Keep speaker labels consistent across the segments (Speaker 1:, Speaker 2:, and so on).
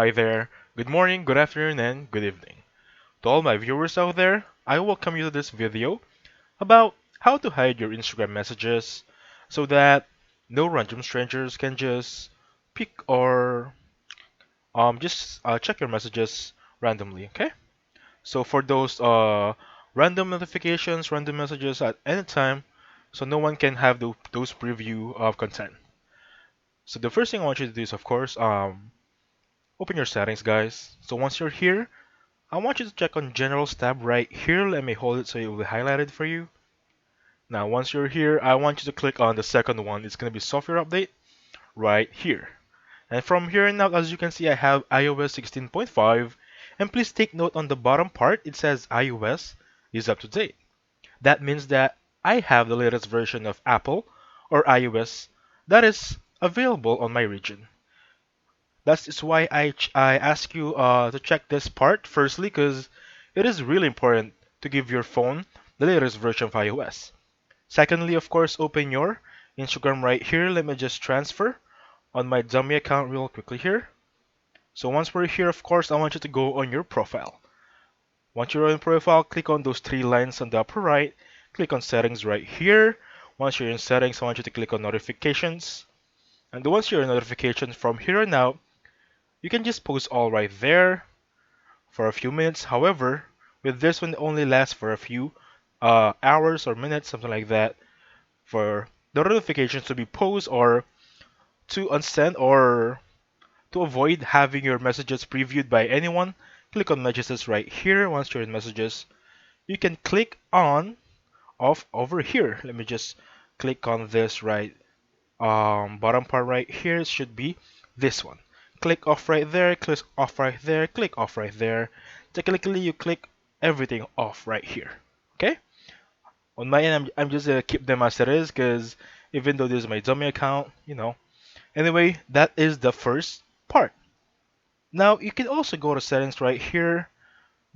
Speaker 1: Hi there. Good morning, good afternoon, and good evening. To all my viewers out there, I welcome you to this video about how to hide your Instagram messages so that no random strangers can just pick or just check your messages randomly, okay? So for those random notifications, random messages at any time, so no one can have those preview of content. So the first thing I want you to do is, of course, open your settings, guys. So once you're here, I want you to check on Generals tab right here. Let me hold it so it will be highlighted for you. Now, once you're here, I want you to click on the second one. It's going to be Software Update right here. And from here on out, as you can see, I have iOS 16.5. And please take note on the bottom part, it says iOS is up to date. That means that I have the latest version of Apple or iOS that is available on my region. That is why I ask you to check this part firstly, because it is really important to give your phone the latest version of iOS. Secondly, of course, open your Instagram right here. Let me just transfer on my dummy account real quickly here. So once we're here, of course, I want you to go on your profile. Once you're on profile, click on those three lines on the upper right. Click on settings right here. Once you're in settings, I want you to click on notifications. And once you're in notifications from here on out, you can just post all right there for a few minutes. However, with this one, it only lasts for a few hours or minutes, something like that, for the notifications to be paused or to unsend or to avoid having your messages previewed by anyone. Click on messages right here. Once you're in messages, you can click on off over here. Let me just click on this right bottom part right here. It should be this one. Click off right there, click off right there, click off right there. Technically, you click everything off right here. Okay? On my end, I'm just gonna keep them as it is because even though this is my dummy account, you know. Anyway, that is the first part. Now, you can also go to settings right here,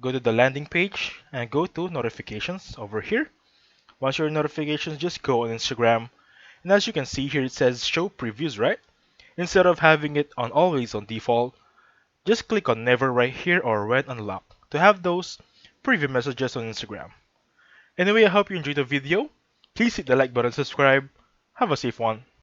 Speaker 1: go to the landing page, and go to notifications over here. Once you're in notifications, just go on Instagram. And as you can see here, it says show previews, right? Instead of having it on always on default, just click on never right here or when unlocked to have those preview messages on Instagram. Anyway, I hope you enjoyed the video. Please hit the like button, subscribe. Have a safe one.